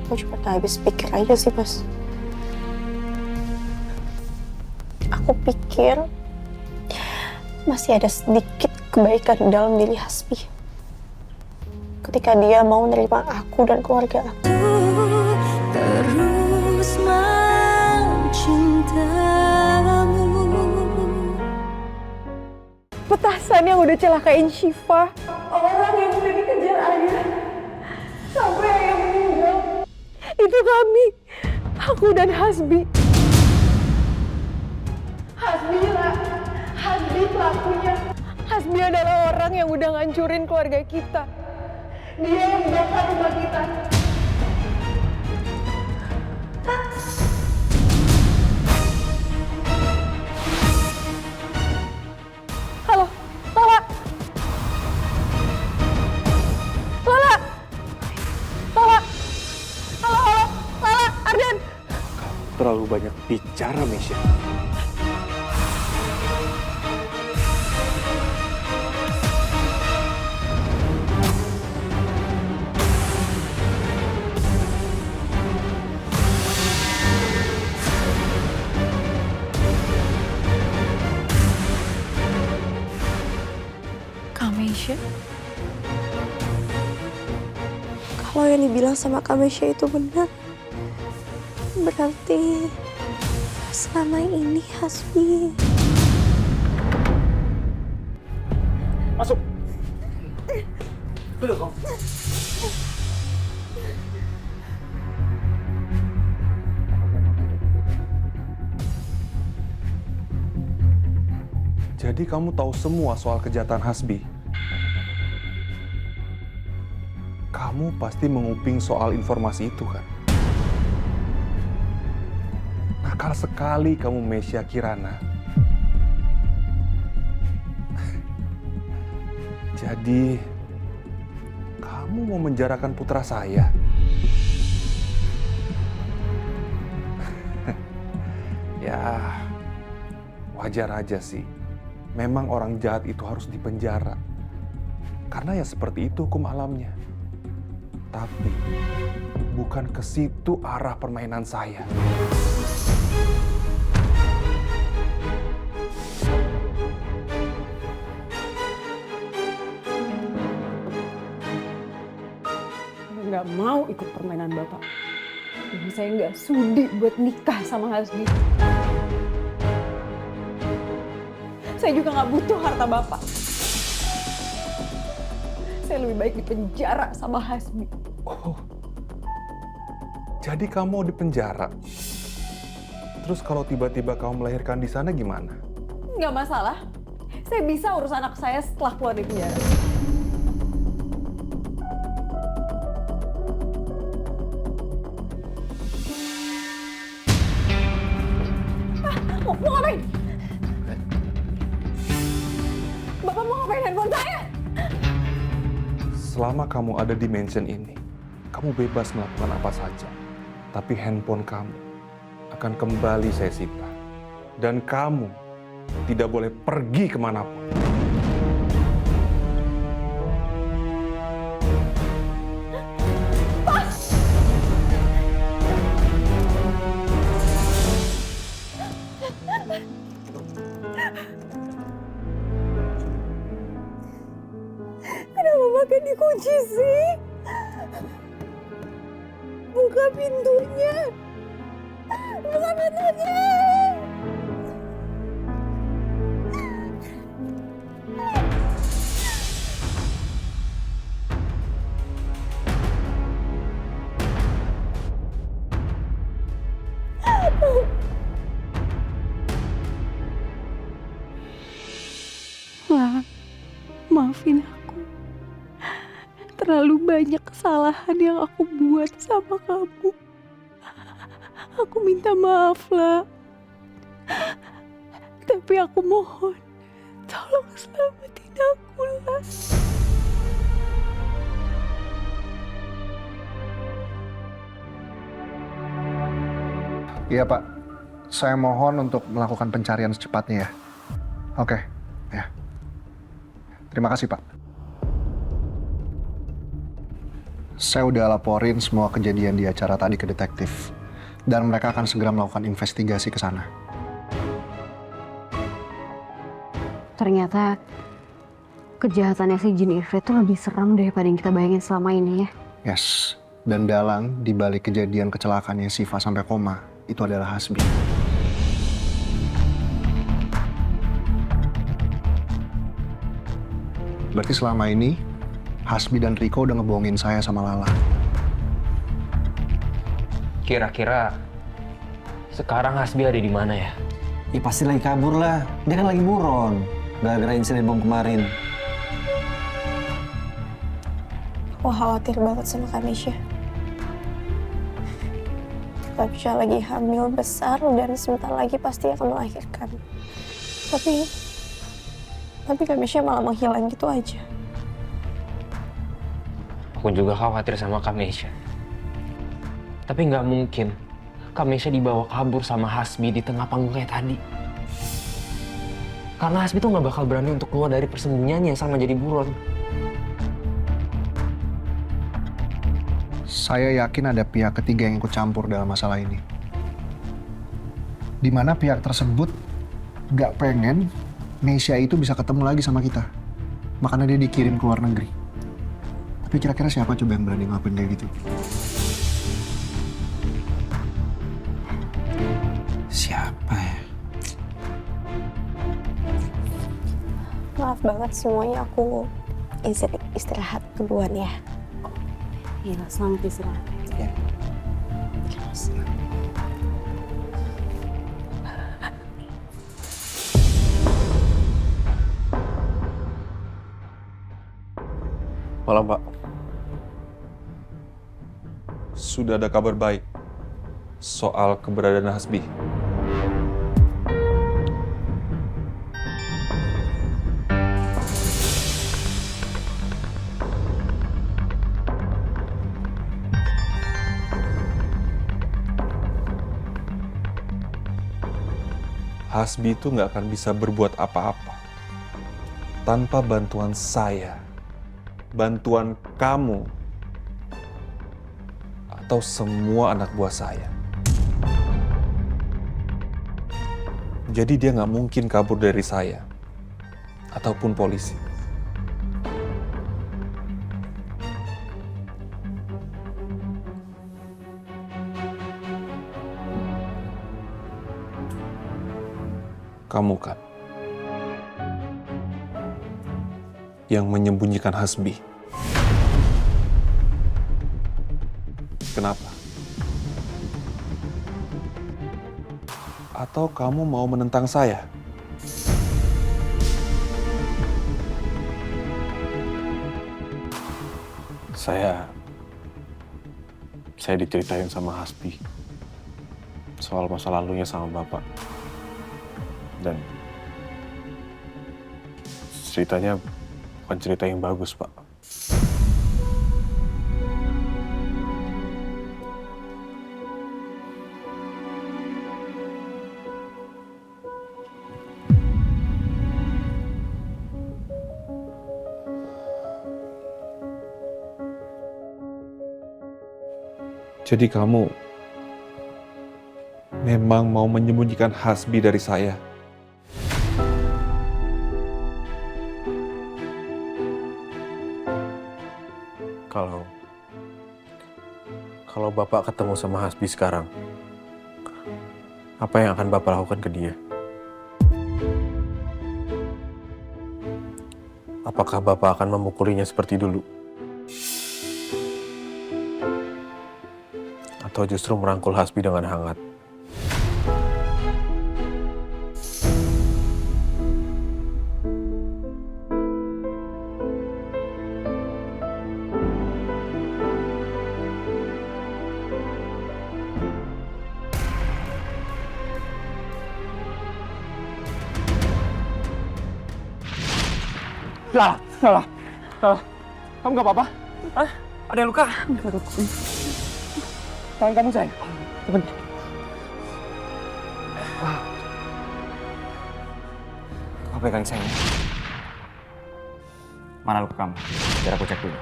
Aku cuma gak habis pikir aja sih, Mas. Aku pikir masih ada sedikit kebaikan dalam diri Hasbi. Ketika dia mau menerima aku dan keluarga aku. Terus mencintamu. Petasan yang udah celakain Syifa. Orang yang udah dikejar ayah. Sampai ayah meninggal. Itu kami. Aku dan Hasbi. Hasbi lah. Hasbi pelakunya. Hasbi adalah orang yang udah ngancurin keluarga kita. Dia yang bongkar rumah kita. Halo, Lala. Lala. Lala. Halo, Lala, Ardan. Terlalu banyak bicara, Mesya. Kamesha? Kalau yang dibilang sama Kamesha itu benar, berarti selama ini Hasbi. Masuk. Duduk, kamu. Jadi kamu tahu semua soal kejahatan Hasbi? Kamu pasti menguping soal informasi itu, kan? Nakal sekali kamu, Mesya Kirana. Jadi, kamu mau menjarakan putra saya? Ya, wajar aja sih. Memang orang jahat itu harus dipenjara. Karena ya seperti itu hukum alamnya. Tapi, bukan ke situ arah permainan saya. Saya nggak mau ikut permainan Bapak. Dan saya nggak sudi buat nikah sama Hasbi. Saya juga nggak butuh harta Bapak. Saya lebih baik di penjara sama Hasbi. Oh, jadi kamu di penjara? Terus kalau tiba-tiba kamu melahirkan di sana gimana? Nggak masalah. Saya bisa urus anak saya setelah keluar dari penjara. Mau ngapain? Bapak mau ngapain handphone saya? Selama kamu ada di mansion ini, kamu bebas melakukan apa saja. Tapi handphone kamu akan kembali saya sita. Dan kamu tidak boleh pergi kemanapun. Kenapa makan dikunci sih? Buka pintunya. Buka pintunya. Wah, maafin aku. Terlalu banyak kesalahan yang aku buat sama kamu. Aku minta maaf lah. Tapi aku mohon, tolong selamatin aku lah. Iya Pak, saya mohon untuk melakukan pencarian secepatnya ya. Oke, ya. Terima kasih Pak. Saya udah laporin semua kejadian di acara tadi ke detektif. Dan mereka akan segera melakukan investigasi ke sana. Ternyata kejahatannya si Jin Ifrit itu lebih seram daripada yang kita bayangin selama ini ya. Yes, dan dalang di balik kejadian kecelakaannya Syifa sampai koma itu adalah Hasbi. Berarti selama ini Hasbi dan Riko udah ngebohongin saya sama Lala. Kira-kira sekarang Hasbi ada di mana ya? Ya pasti lagi kabur lah. Dia kan lagi buron. Gara-gara insiden bom kemarin. Aku khawatir banget sama Kamisha. Kamisha lagi hamil besar dan sebentar lagi pasti akan melahirkan. Tapi Kamisha malah menghilang gitu aja. Aku juga khawatir sama Kamisha. Tapi nggak mungkin Kamisha dibawa kabur sama Hasbi di tengah panggung kayak tadi. Karena Hasbi tuh nggak bakal berani untuk keluar dari persembunyiannya sama jadi buron. Saya yakin ada pihak ketiga yang ikut campur dalam masalah ini. Di mana pihak tersebut gak pengen Meisha itu bisa ketemu lagi sama kita. Makanya dia dikirim ke luar negeri. Tapi kira-kira siapa coba yang berani ngelakuin kayak gitu? Siapa ya? Maaf banget semuanya, aku izin istirahat duluan ya. Iya, selamat istirahat. Ya. Malam, Pak. Sudah ada kabar baik soal keberadaan Hasbi. Hasbi itu nggak akan bisa berbuat apa-apa tanpa bantuan saya, bantuan kamu, atau semua anak buah saya. Jadi dia nggak mungkin kabur dari saya ataupun polisi. Kamu kan yang menyembunyikan Hasbi. Kenapa? Atau kamu mau menentang saya? Saya diceritain sama Hasbi soal masa lalunya sama Bapak. Dan ceritanya bukan cerita yang bagus, Pak. Jadi kamu memang mau menyembunyikan Hasbi dari saya? Kalau Bapak ketemu sama Hasbi sekarang, apa yang akan Bapak lakukan ke dia? Apakah Bapak akan memukulinya seperti dulu? Atau justru merangkul Hasbi dengan hangat? Lala. Kamu nggak apa-apa? Hah? Ada yang luka? Tangan kamu, sayang. Sebentar. Kau pegang sayang. Mana luka kamu? Biar aku cek dulu.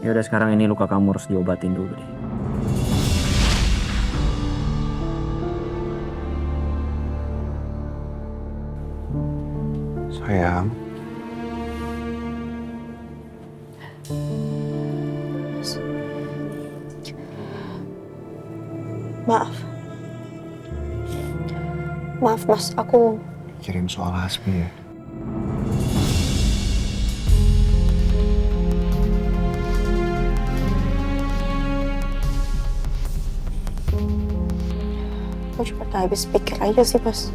Ya udah sekarang ini luka kamu harus diobatin dulu deh. Sayang, Maaf. Maaf Mas, aku Kirim soal Hasbi ya. cuma gak habis pikir aja sih Mas.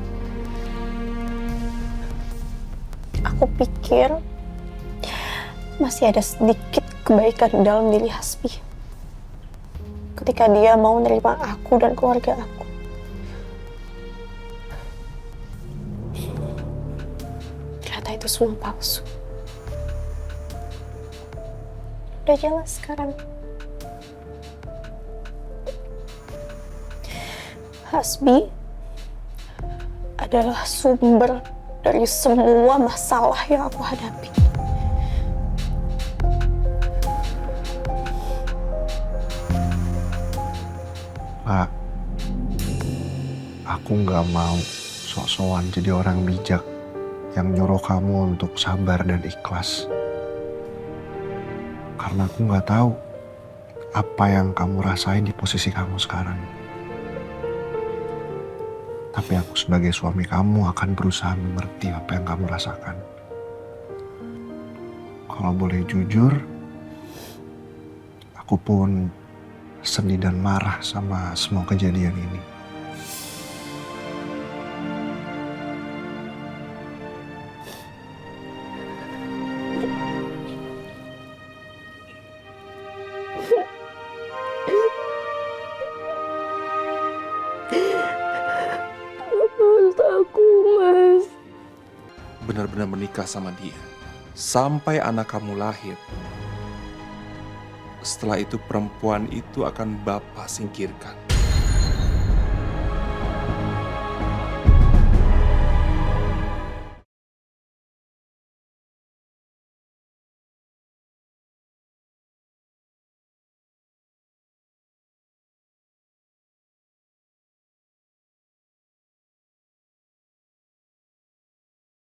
Aku pikir masih ada sedikit kebaikan dalam diri Hasbi ketika dia mau menerima aku dan keluarga aku. Ternyata itu semua palsu. Udah jelas sekarang. Hasbi adalah sumber dari semua masalah yang aku hadapi. Pak, aku nggak mau sok-sokan jadi orang bijak yang nyuruh kamu untuk sabar dan ikhlas. Karena aku nggak tahu apa yang kamu rasain di posisi kamu sekarang. Tapi aku sebagai suami kamu akan berusaha mengerti apa yang kamu rasakan. Kalau boleh jujur, aku pun sedih dan marah sama semua kejadian ini. Benar-benar menikah sama dia sampai anak kamu lahir. Setelah itu perempuan itu akan Bapak singkirkan.